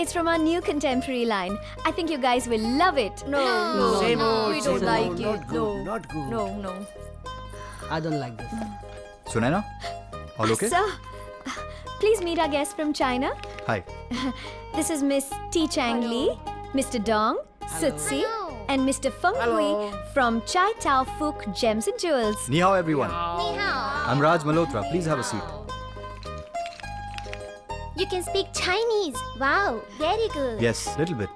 It's from our new contemporary line. I think you guys will love it. No, Same old, we don't same like old. it. Not good, not good. No. I don't like this. Sunaina, all okay? Sir, please meet our guest from China. Hi. This is Miss T. Chang Li, Mr. Dong, Sutsi, and Mr. Feng Hui from Chai Tao Fook Gems and Jewels. Ni hao everyone. I'm Raj Malhotra. Please have a seat. You can speak Chinese. Wow, very good. Yes, little bit.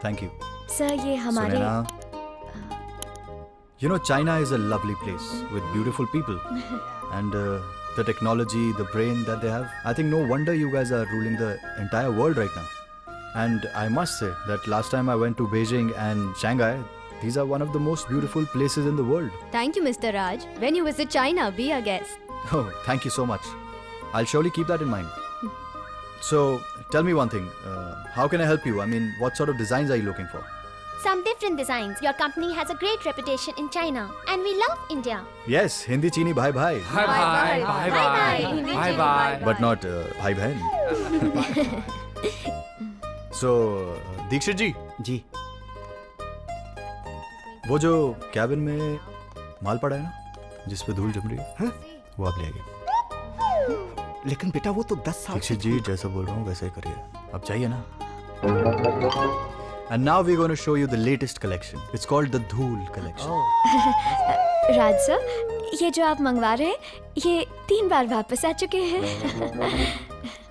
Thank you. Sir, ये हमारे Sunaina. You know, China is a lovely place with beautiful people. And the technology, the brain that they have. I think no wonder you guys are ruling the entire world right now. And I must say that last time I went to Beijing and Shanghai, these are one of the most beautiful places in the world. Thank you, Mr. Raj. When you visit China, be our guest. Oh, thank you so much. I'll surely keep that in mind. So, tell me one thing. How can I help you? I mean, what sort of designs are you looking for? Some different designs. Your company has a great reputation in China, and we love India. Yes, Hindi Chini Bhai Bhai. Bye bye. Bye bye. Bye bye. But not Bhai Bhain. So, Dikshit ji, जी वो जो cabin में माल पड़ा है ना, जिस पे धूल जम रही है, हाँ? वो आप ले आइए. लेकिन बेटा वो तो 10 साल दीक्षित जी, जैसा बोल रहा हूँ वैसा ही करिए. अब चाहिए ना? And now we're going to show you the latest collection. It's called the Dhool collection. Raj sir, ये जो आप मंगवा रहे हैं, ये 3 बार वापस आ चुके हैं.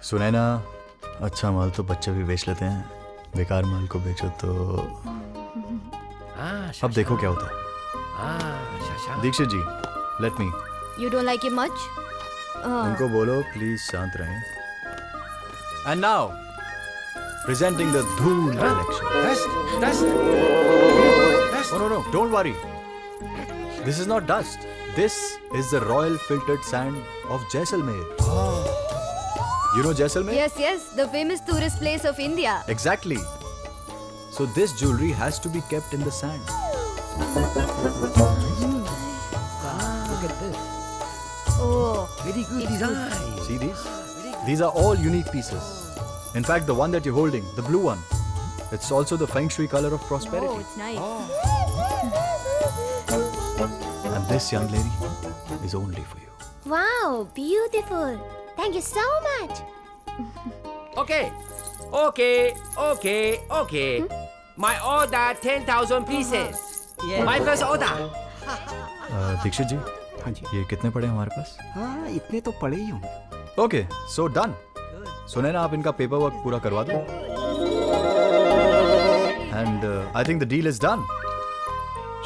सुने ना, अच्छा माल तो बच्चे भी बेच लेते हैं. बेकार माल को बेचो तो अब देखो क्या होता है. दीक्षित जी, let me. You don't like it much? उनको बोलो प्लीज शांत रहें. And now, presenting the Dhool collection. Dust. No, don't worry. This is not dust. This is the royal filtered sand of Jaisalmer. You know Jaisalmer? Yes, the famous tourist place of India. Exactly. So this jewelry has to be kept in the sand. Look at this. Oh, Very good design. See these? These are all unique pieces. In fact, the one that you're holding, the blue one, it's also the feng shui color of prosperity. it's nice. And this, young lady, is only for you. Wow, beautiful. Thank you so much. Okay. My order 10,000 pieces. My first order. Dixit जी, हाँ जी ये कितने पड़े हमारे पास? हाँ इतने तो पड़े ही होंगे. Okay, so done. सुने ना, आप इनका पेपर वर्क पूरा करवा दो. And I think the deal is done.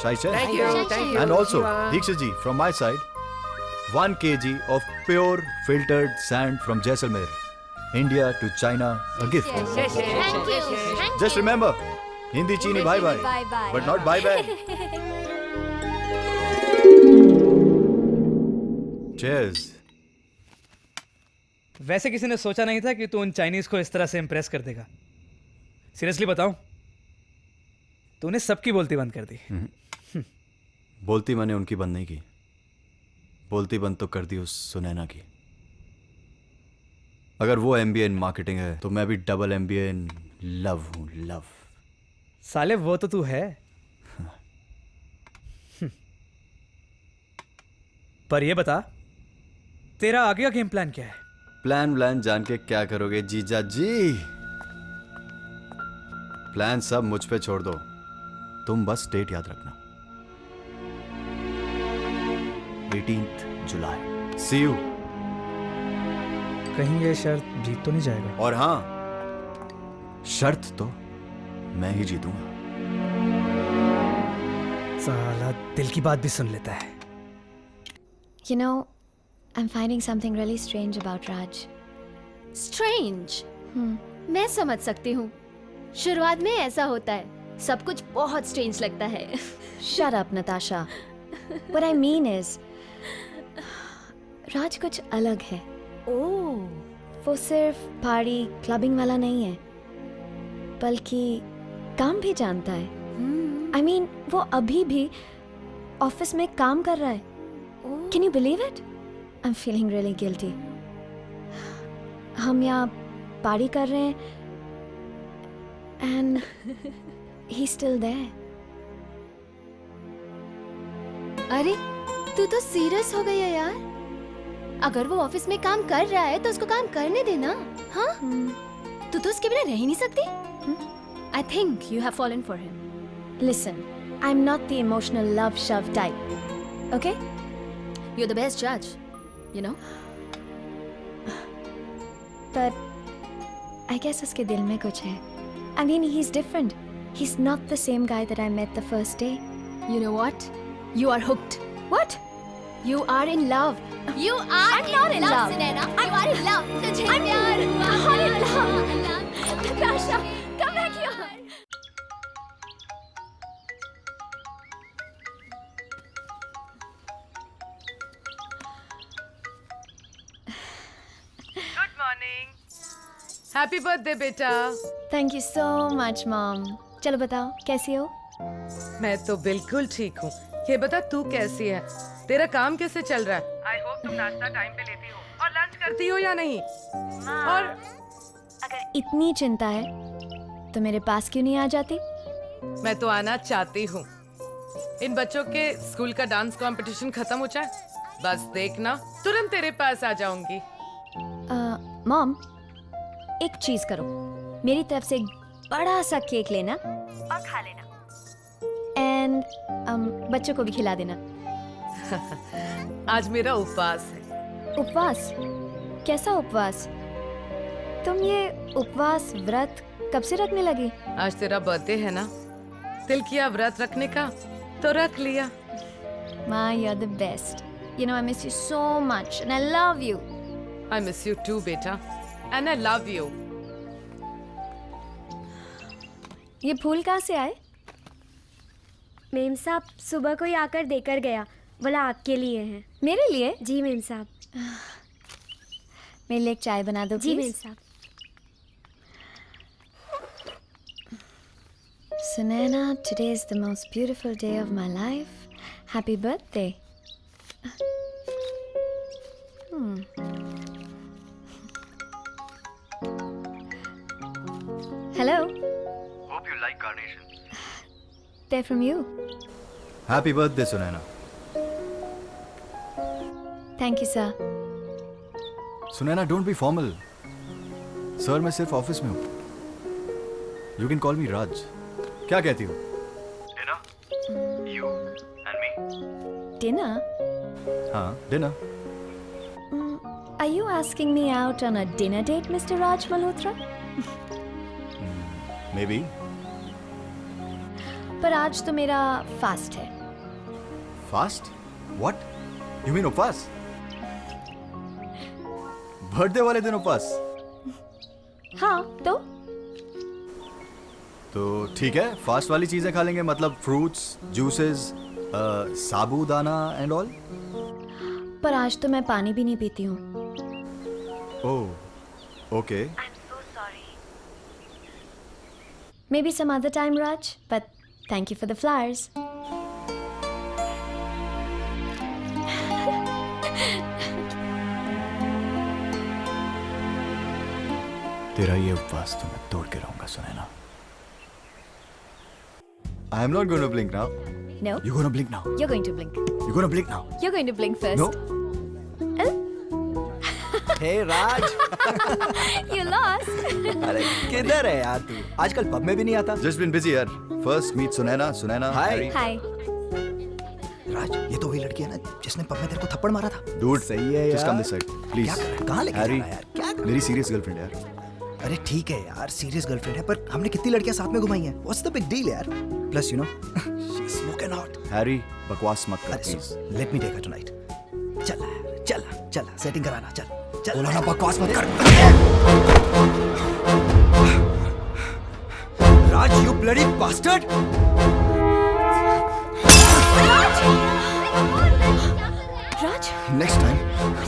Shai Chen. Thank you. And also, Dikshit ji, from my side, 1 kg of pure filtered sand from Jaisalmer, India to China, a gift. Thank you. Just remember, Hindi Chini bye bye, Bye-bye. but not bye bye. Cheers. वैसे किसी ने सोचा नहीं था कि तू उन Chinese को इस तरह से इम्प्रेस कर देगा. सीरियसली बताऊं, तूने सबकी बोलती बंद कर दी. बोलती मैंने उनकी बंद नहीं की, बोलती बंद तो कर दी उस सुनैना की. अगर वो MBA इन मार्केटिंग है तो मैं भी डबल MBA इन लव हूँ. लव. साले वो तो तू है. पर ये बता, तेरा आगे का गेम प्लान क्या है? प्लान जान के क्या करोगे जीजा जी? प्लान सब मुझ पे छोड़ दो. तुम बस डेट याद रखना, 18th July. See you. कहीं ये शर्त जीत तो नहीं जाएगा? और हाँ, शर्त तो मैं ही जीतूंगा. साला दिल की बात भी सुन लेता है. You know, I'm finding something really strange about Raj. Strange. मैं समझ सकती हूँ. शुरुआत में ऐसा होता है, सब कुछ बहुत स्ट्रेंज लगता है. Shut up, Natasha. What I mean is, राज कुछ अलग है. ओह, वो सिर्फ पार्टी क्लबिंग वाला नहीं है, बल्कि काम भी जानता है. I mean, वो अभी भी ऑफिस में काम कर रहा है. Can you believe it? I'm feeling really guilty. हम यहाँ पार्टी कर रहे हैं, And he's still there. अरे तू तो सीरियस हो गई है यार। अगर वो ऑफिस में काम कर रहा है तो उसको काम करने देना। हाँ, तू तो उसके बिना रह ही नहीं सकती। I think you have fallen for him. Listen, I'm not the emotional love shove type. Okay? You're the best judge, you know? But I guess उसके दिल में कुछ है. I mean, he's different. He's not the same guy that I met the first day. You know what? You are hooked. What? You are in love. You are I'm not in love. Sunaina. You are in love. तुझे प्यार हुआ। not in love. Natasha, come back here. Good morning. Happy birthday बेटा। Thank you so much, Mom. चलो बताओ, कैसी हो? मैं तो बिल्कुल ठीक हूँ। ये बता तू कैसी है? तेरा काम कैसे चल रहा है? आई होप तुम नाश्ता टाइम पे लेती हो और लंच करती हो या नहीं? और अगर इतनी चिंता है तो मेरे पास क्यों नहीं आ जाती? मैं तो आना चाहती हूँ। इन बच्चों के स्कूल का डांस कंपटीशन खत्म हो जाए, बस देखना तुरंत तेरे पास आ जाऊंगी। मॉम, एक चीज करो, मेरी तरफ से एक बड़ा सा केक लेना और खा लेना, एंड बच्चों को भी खिला देना। आज मेरा उपवास है। उपवास? कैसा उपवास? तुम ये उपवास व्रत कब से रखने लगी? आज तेरा बर्थडे है ना, दिल किया व्रत रखने का तो रख लिया। माँ, you're the best. You know, I miss you so much and I love you. I miss you too, बेटा, and I love you. ये फूल कहाँ से आए? मेम साहब सुबह कोई आकर देकर गया, बोला आपके लिए हैं। मेरे लिए? जी मेम साहब। मेरे लिए एक चाय बना दो जी प्लीज। मेम साहब। Sunaina, today is the most beautiful day of my life. Happy birthday. Hello. Hope you like carnations. They're from you. Happy birthday, Sunaina. Thank you, sir. Sunaina, don't be formal. Sir, मैं सिर्फ office में हूँ. You can call me Raj. क्या कहती हो? Dinner? You and me? Dinner? हाँ, dinner. Are you asking me out on a dinner date, Mr. Raj Malhotra? Maybe. पर आज तो मेरा फास्ट है. Fast? What? You mean उपवास? बर्थडे वाले दिन उपवास? हाँ, तो ठीक है, फास्ट वाली चीजें खा लेंगे, मतलब fruits, juices, sabudana and all. पर आज तो मैं पानी भी नहीं पीती हूँ. ओह, okay. Maybe some other time, Raj. But thank you for the flowers. तेरा ये उपवास तो मैं तोड़ के रहूंगा, Sunaina. I am not going to blink now. No, You're going to blink now. you're going to blink. You're going to blink now. You're going to blink first. No. Hey Raj, You lost. अरे किधर है यार तू? आजकल pub में भी नहीं आता. Just been busy, यार. First meet Sunaina. Sunaina. Hi. Harry. Hi. राज, ये तो वही लड़की है ना जिसने पब में तेरे को थप्पड़ मारा था. Dude, सही है just यार. come this side, please. क्या कर रहा है? कहाँ लेके जा Harry, रहा है यार? क्या कर रहा है? मेरी सीरियस गर्लफ्रेंड है यार. अरे ठीक है यार, सीरियस गर्लफ्रेंड है, पर हमने कितनी लड़कियां साथ में घुमाई हैं. What's the big deal यार? Plus you know, she's smoking hot. Harry, बकवास मत कर, अरे please. let me take her tonight. चला यार, चला, सेटिंग कराना, चल. बोला ना बकवास मत कर. राज, you bloody bastard! Raj. Next time,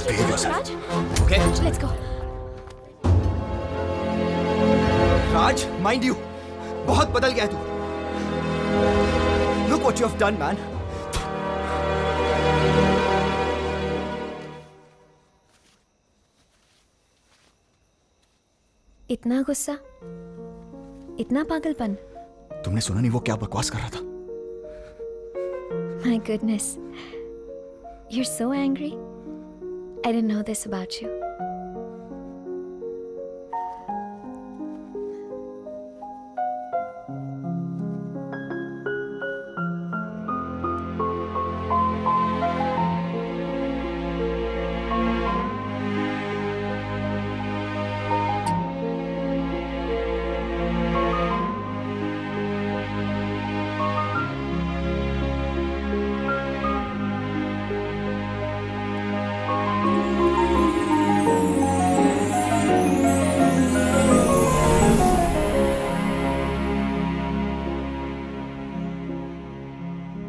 behave yourself. Raj. Okay? Let's go. Raj, mind you, बहुत बदल गया है तू. Look what you have done, man. इतना गुस्सा? इतना पागलपन? तुमने सुना नहीं वो क्या बकवास कर रहा था? My goodness. You're so angry. I didn't know this about you.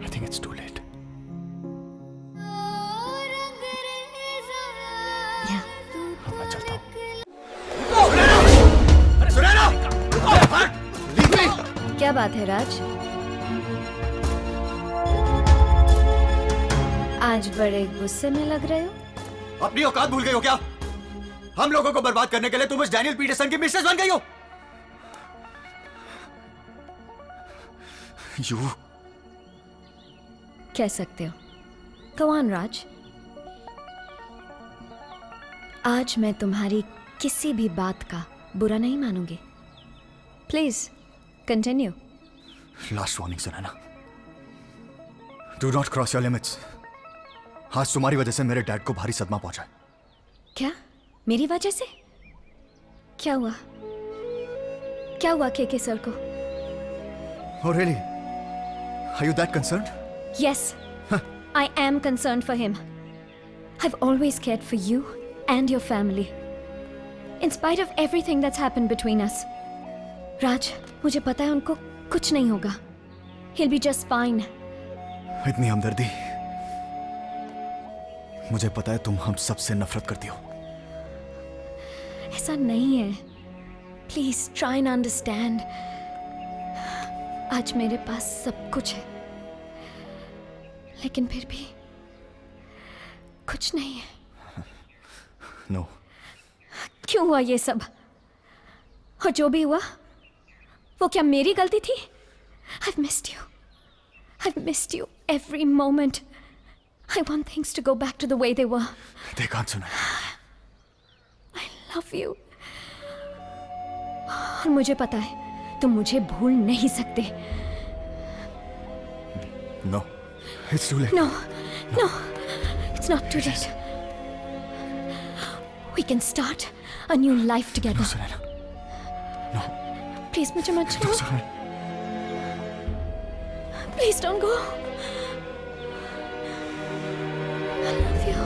I think it's too late. Yeah. अब मैं चलता हूँ. क्या बात है राज? आज बड़े गुस्से में लग रहे हो? अपनी औकात भूल गई हो क्या? हम लोगों को बर्बाद करने के लिए तुम इस डैनियल पीटरसन की मिसेस बन गई हो. You. कह सकते हो. Go on, राज. आज मैं तुम्हारी किसी भी बात का बुरा नहीं मानूंगी. Please continue. Last warning, Sunana. Do not cross your limits. आज तुम्हारी वजह से मेरे डैड को भारी सदमा पहुंचा है. क्या? मेरी वजह से? क्या हुआ? क्या हुआ केके सर को? Oh really? Are you that concerned? Yes, I am concerned for him. I've always cared for you and your family. In spite of everything that's happened between us. Raj, मुझे पता है उनको कुछ नहीं होगा. He'll be just fine. इतनी हमदर्दी. मुझे पता है तुम हम सबसे नफरत करती हो. ऐसा नहीं है. Please try and understand. आज मेरे पास सब कुछ है. लेकिन फिर भी कुछ नहीं है. No. क्यों हुआ ये सब? और जो भी हुआ वो क्या मेरी गलती थी? I've missed you. I've missed you every moment. I want things to go back to the way they were. They can't, Sunana. I love you. और मुझे पता है तुम मुझे भूल नहीं सकते. No. It's too late. No, no, it's not too late. We can start a new life together. No, Sunana. No. Please, मुझे मत No, छोड़ो. Sunana. Please don't go. I love you.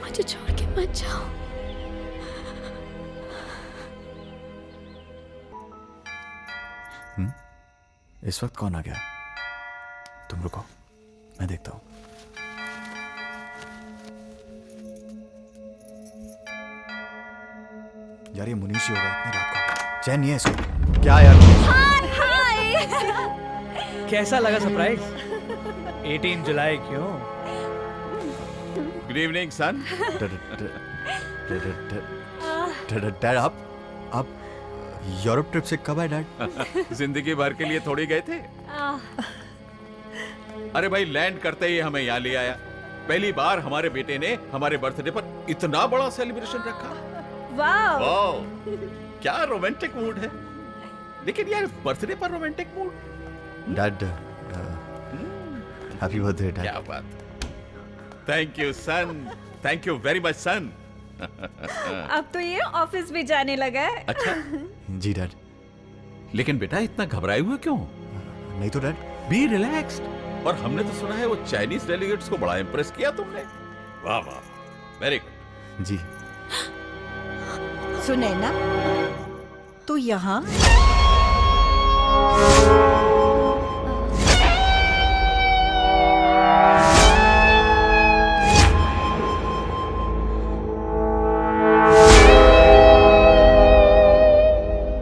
मुझे छोड़ के मत जाओ. इस वक्त कौन आ गया? तुम रुको, मैं देखता हूं. यार ये मुनीश ही होगा. इतनी रात को चैन नहीं है इसको. क्या यार? कैसा लगा सरप्राइज? 18 जुलाई क्यों? गुड इवनिंग सन. डैड आप यूरोप ट्रिप से कब आए डैड? जिंदगी भर के लिए थोड़ी गए थे. अरे भाई लैंड करते ही हमें यहाँ ले आया. पहली बार हमारे बेटे ने हमारे बर्थडे पर इतना बड़ा सेलिब्रेशन रखा. वाह, क्या रोमांटिक मूड है. लेकिन यार बर्थडे पर romantic mood. Dad happy birthday dad. क्या बात. Thank you son. Thank you very much son. अब तो ये ऑफिस भी जाने लगा है. अच्छा. जी डैड. लेकिन बेटा इतना घबराए हुए क्यों? नहीं तो डैड. B relaxed. और हमने तो सुना है वो चाइनीज डेलीगेट्स को बड़ा इंप्रेस किया तुमने. वाह वाह, वेरी गुड. जी. सुनैना, तू यहाँ?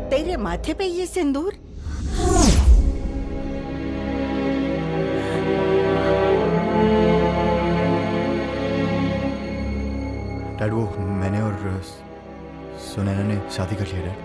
तेरे माथे पे ये सिंदूर? डैड वो मैंने और सुनैना ने शादी कर लिया dad.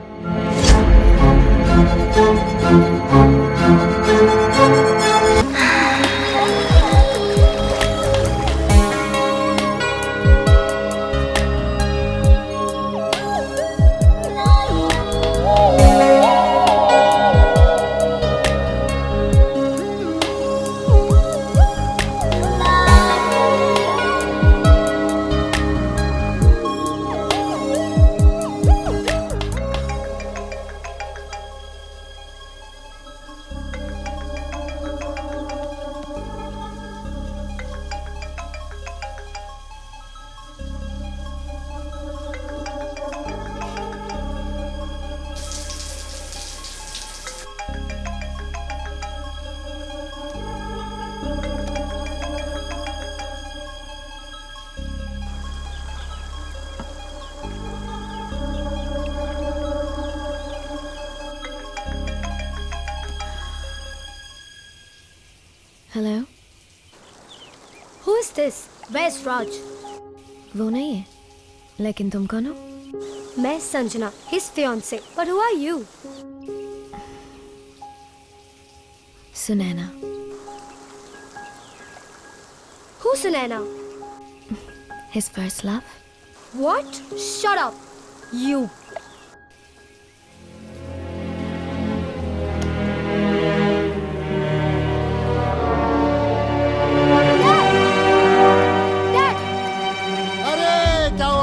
Hello, Who is this? Where's Raj? वो नहीं है, लेकिन तुम कौन हो? मैं Sanjana, his fiance. But who are you? Sunaina. Who's Sunaina? His first love. What? Shut up. You.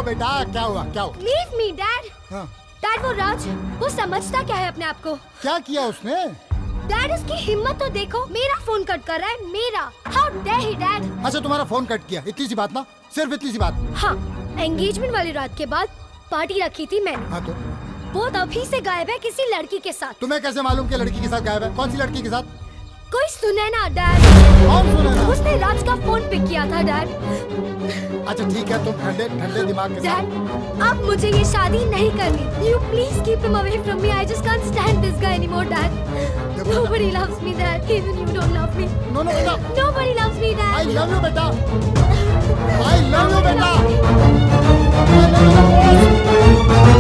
बेटा क्या हुआ क्या हुआ? Leave me, Dad. हाँ। Dad वो राज, वो समझता क्या है अपने आप को? क्या किया उसने? Dad उसकी हिम्मत तो देखो, मेरा फोन कट कर रहा है, मेरा। How dare he, Dad? अच्छा तुम्हारा फोन कट किया, इतनी सी बात ना? सिर्फ इतनी सी बात? हाँ, एंगेजमेंट वाली रात के बाद पार्टी रखी थी मैंने। हाँ तो? वो तभी से गायब है किसी लड़की के साथ। तुम्हें कैसे मालूम कि लड़की के साथ गायब है? कौन सी लड़की के साथ? कोई सुनैना, Dad। कौन सुनैना? उसने राज का फोन पिक किया था, Dad। अच्छा ठीक है, तुम ठंडे ठंडे दिमाग के साथ। Dad, अब मुझे ये शादी नहीं करनी। You please keep him away from me. I just can't stand this guy anymore, Dad. Nobody loves me, Dad. Even you don't love me. No, बेटा। Nobody loves me, Dad. I love you, बेटा। I love you, बेटा। I love you,